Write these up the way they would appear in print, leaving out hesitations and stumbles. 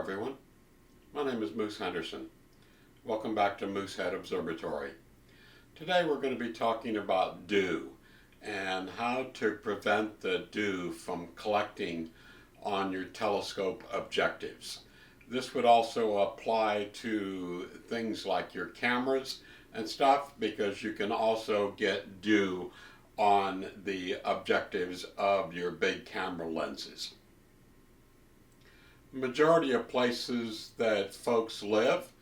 everyone. My name is Moose Henderson. Welcome back to Moosehead Observatory. Today we're going to be talking about dew and how to prevent the dew from collecting on your telescope objectives. This would also apply to things like your cameras and stuff, because you can also get dew on the objectives of your big camera lenses. Majority of places that folks live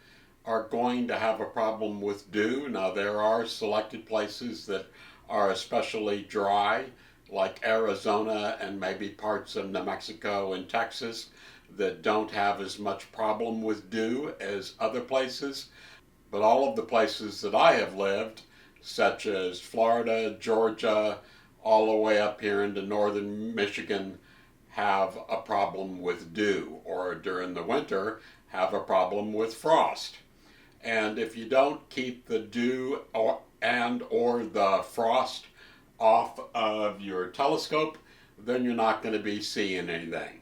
are going to have a problem with dew. Now there are selected places that are especially dry, like Arizona and maybe parts of New Mexico and Texas, that don't have as much problem with dew as other places. But all of the places that I have lived, such as Florida, Georgia, all the way up here into northern Michigan, have a problem with dew, or during the winter have a problem with frost. And if you don't keep the dew or the frost off of your telescope, then you're not going to be seeing anything.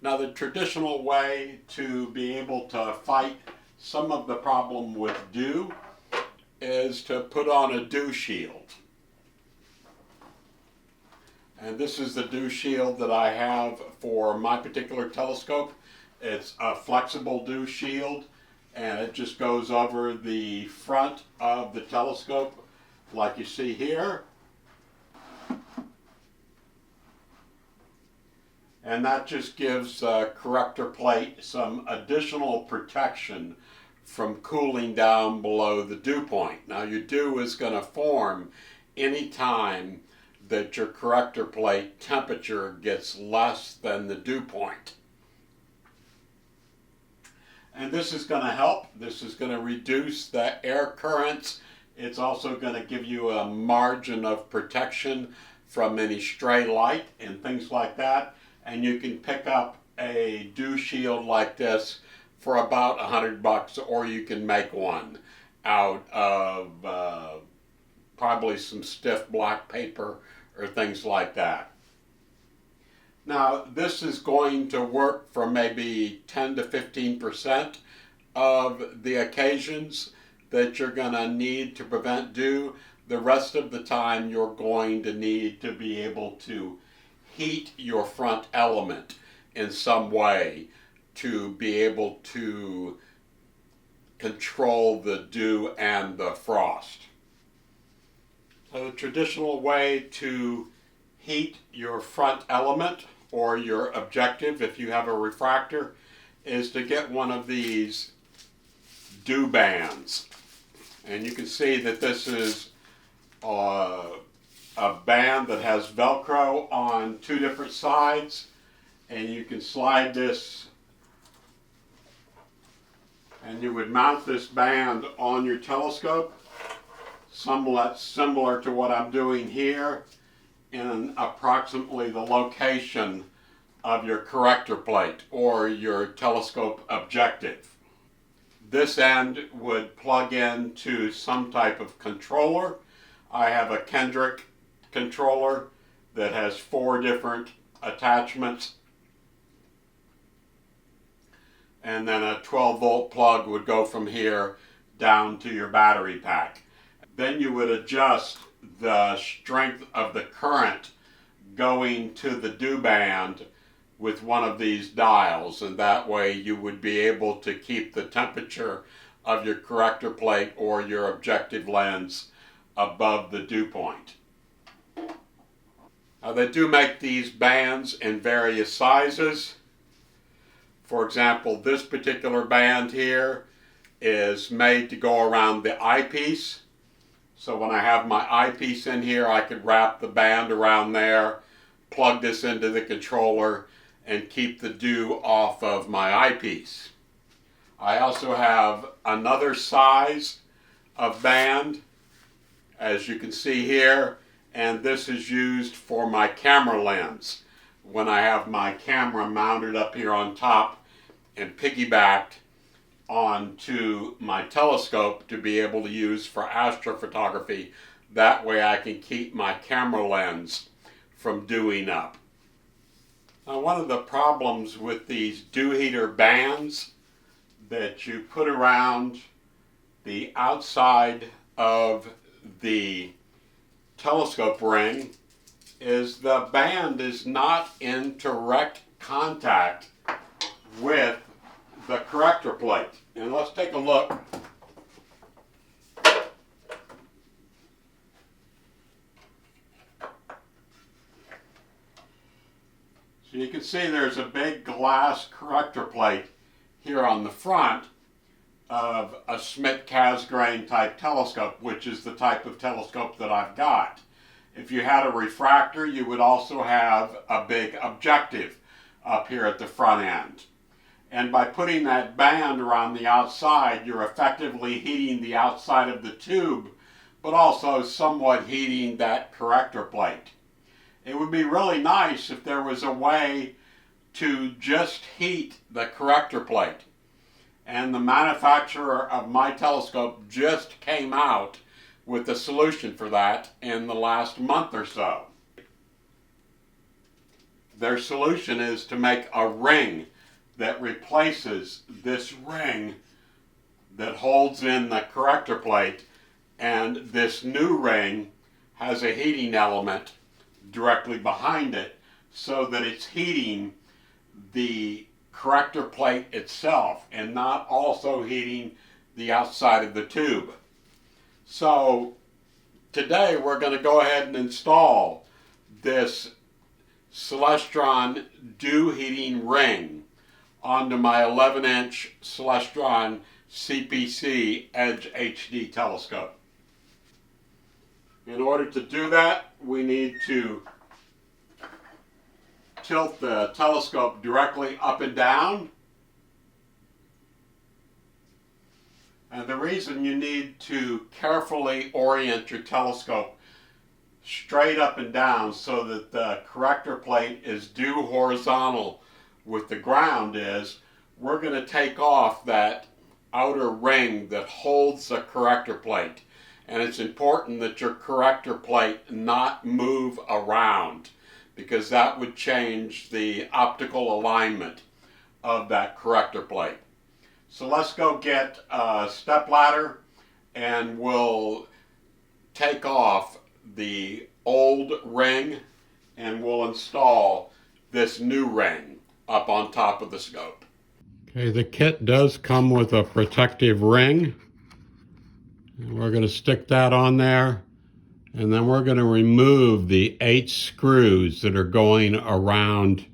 Now, the traditional way to be able to fight some of the problem with dew is to put on a dew shield. And this is the dew shield that I have for my particular telescope. It's a flexible dew shield, and it just goes over the front of the telescope like you see here. And that just gives the corrector plate some additional protection from cooling down below the dew point. Now, your dew is going to form anytime that your corrector plate temperature gets less than the dew point. And this is going to help. This is going to reduce the air currents. It's also going to give you a margin of protection from any stray light and things like that. And you can pick up a dew shield like this for about $100, or you can make one out of probably some stiff black paper or things like that. Now, this is going to work for maybe 10 to 15% of the occasions that you're going to need to prevent dew. The rest of the time, you're going to need to be able to heat your front element in some way to be able to control the dew and the frost. So the traditional way to heat your front element or your objective, if you have a refractor, is to get one of these dew bands. And you can see that this is a band that has Velcro on two different sides, and you can slide this, and you would mount this band on your telescope, somewhat similar to what I'm doing here, in approximately the location of your corrector plate or your telescope objective. This end would plug into some type of controller. I have a Kendrick controller that has 4 different attachments, and then a 12-volt plug would go from here down to your battery pack. Then you would adjust the strength of the current going to the dew band with one of these dials, and that way you would be able to keep the temperature of your corrector plate or your objective lens above the dew point. Now, they do make these bands in various sizes. For example, this particular band here is made to go around the eyepiece. So when I have my eyepiece in here, I could wrap the band around there, plug this into the controller, and keep the dew off of my eyepiece. I also have another size of band, as you can see here, and this is used for my camera lens. When I have my camera mounted up here on top and piggybacked onto my telescope to be able to use for astrophotography, that way I can keep my camera lens from dewing up. Now, one of the problems with these dew heater bands that you put around the outside of the telescope ring is the band is not in direct contact with the corrector plate. And let's take a look. So you can see there's a big glass corrector plate here on the front of a Schmidt-Cassegrain type telescope, which is the type of telescope that I've got. If you had a refractor, you would also have a big objective up here at the front end. And by putting that band around the outside, you're effectively heating the outside of the tube, but also somewhat heating that corrector plate. It would be really nice if there was a way to just heat the corrector plate. And the manufacturer of my telescope just came out with a solution for that in the last month or so. Their solution is to make a ring that replaces this ring that holds in the corrector plate, and this new ring has a heating element directly behind it so that it's heating the corrector plate itself and not also heating the outside of the tube. So today we're going to go ahead and install this Celestron Dew Heating Ring onto my 11-inch Celestron CPC Edge HD telescope. In order to do that, we need to tilt the telescope directly up and down. And the reason you need to carefully orient your telescope straight up and down so that the corrector plate is due horizontal with the ground is we're going to take off that outer ring that holds the corrector plate. And it's important that your corrector plate not move around, because that would change the optical alignment of that corrector plate. So let's go get a stepladder and we'll take off the old ring and we'll install this new ring up on top of the scope. Okay, the kit does come with a protective ring. And we're going to stick that on there, and then we're going to remove the 8 screws that are going around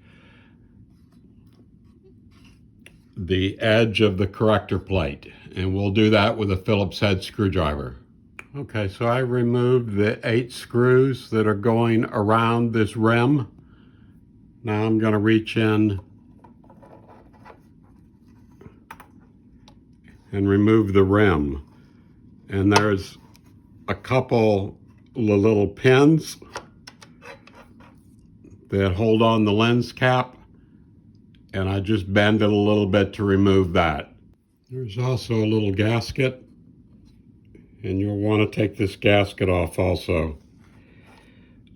the edge of the corrector plate, and we'll do that with a Phillips head screwdriver. Okay, so I removed the 8 screws that are going around this rim. Now I'm going to reach in and remove the rim. And there's a couple little pins that hold on the lens cap, and I just bend it a little bit to remove that. There's also a little gasket, and you'll want to take this gasket off also.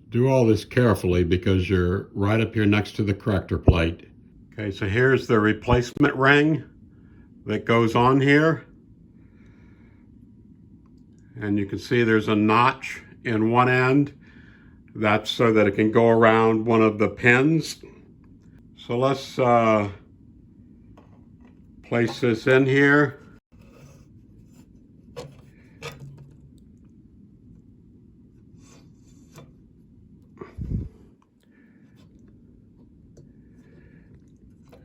Do all this carefully because you're right up here next to the corrector plate. Okay, so here's the replacement ring that goes on here. And you can see there's a notch in one end. That's so that it can go around one of the pins. So let's place this in here.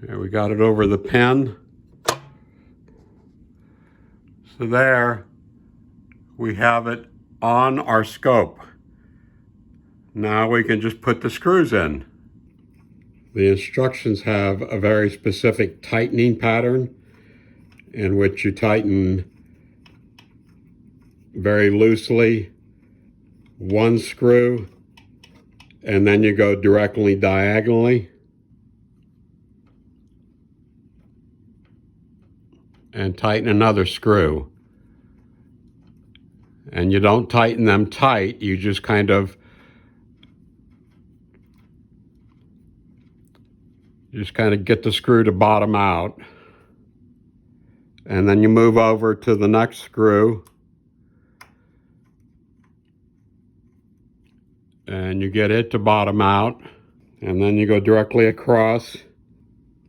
There, we got it over the pin. So there we have it on our scope. Now we can just put the screws in. The instructions have a very specific tightening pattern in which you tighten very loosely one screw and then you go directly diagonally and tighten another screw. And you don't tighten them tight, you just kind of just kind of get the screw to bottom out. And then you move over to the next screw. And you get it to bottom out. And then you go directly across.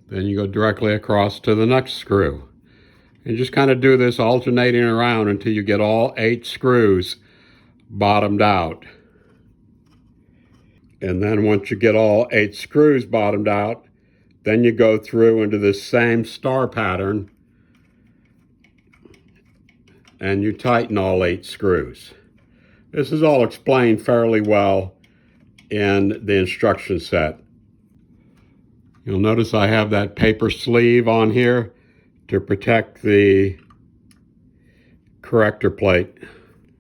Then you go directly across to the next screw. And just kind of do this alternating around until you get all 8 screws bottomed out. And then once you get all 8 screws bottomed out, then you go through into this same star pattern and you tighten all 8 screws. This is all explained fairly well in the instruction set. You'll notice I have that paper sleeve on here to protect the corrector plate.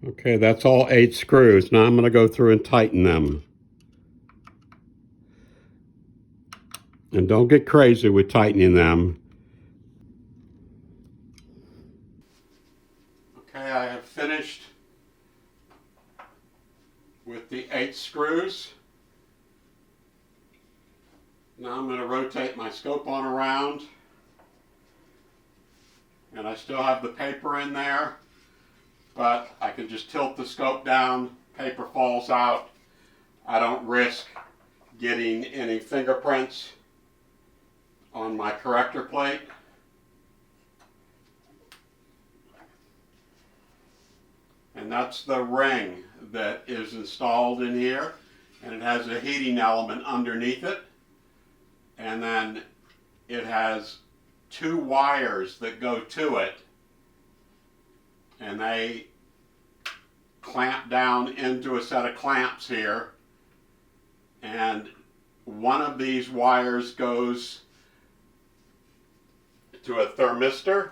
Okay, that's all 8 screws. Now I'm going to go through and tighten them. And don't get crazy with tightening them. Okay, I have finished with the 8 screws. Now I'm going to rotate my scope on around. And I still have the paper in there, but I can just tilt the scope down, paper falls out. I don't risk getting any fingerprints on my corrector plate. And that's the ring that is installed in here, and it has a heating element underneath it, and then it has 2 wires that go to it, and they clamp down into a set of clamps here, and one of these wires goes to a thermistor.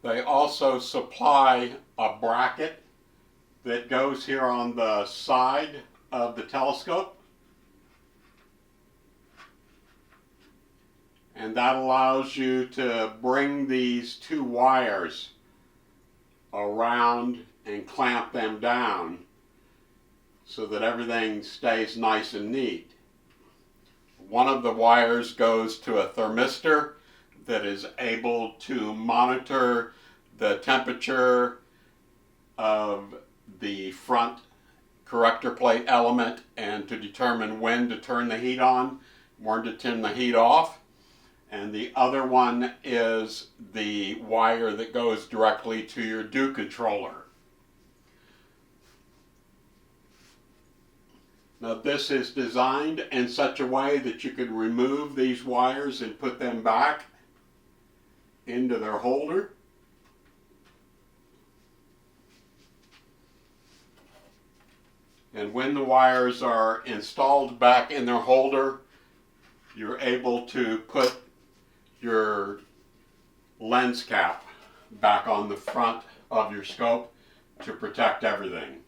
They also supply a bracket that goes here on the side of the telescope. And that allows you to bring these 2 wires around and clamp them down so that everything stays nice and neat. One of the wires goes to a thermistor that is able to monitor the temperature of the front corrector plate element and to determine when to turn the heat on, when to turn the heat off. And the other one is the wire that goes directly to your Dew controller. Now this is designed in such a way that you can remove these wires and put them back into their holder. And when the wires are installed back in their holder, you're able to put your lens cap back on the front of your scope to protect everything.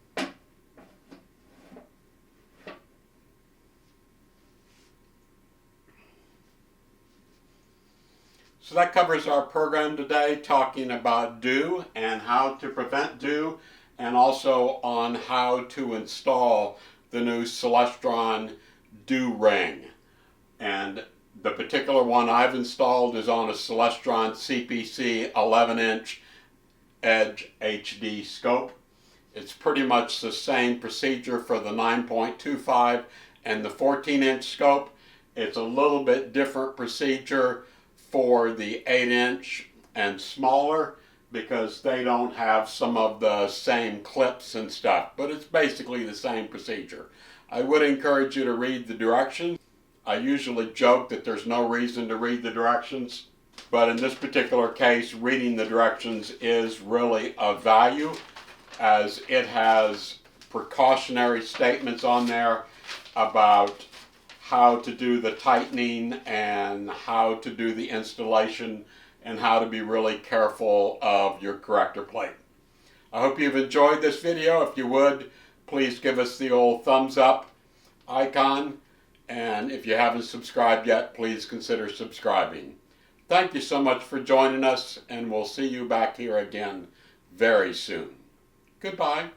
So that covers our program today, talking about dew and how to prevent dew, and also on how to install the new Celestron Dew Ring. And the particular one I've installed is on a Celestron CPC 11-inch Edge HD scope. It's pretty much the same procedure for the 9.25 and the 14-inch scope. It's a little bit different procedure for the 8-inch and smaller because they don't have some of the same clips and stuff, but it's basically the same procedure. I would encourage you to read the directions. I usually joke that there's no reason to read the directions, but in this particular case, reading the directions is really of value, as it has precautionary statements on there about how to do the tightening and how to do the installation and how to be really careful of your corrector plate. I hope you've enjoyed this video. If you would, please give us the old thumbs up icon. And if you haven't subscribed yet, please consider subscribing. Thank you so much for joining us, and we'll see you back here again very soon. Goodbye.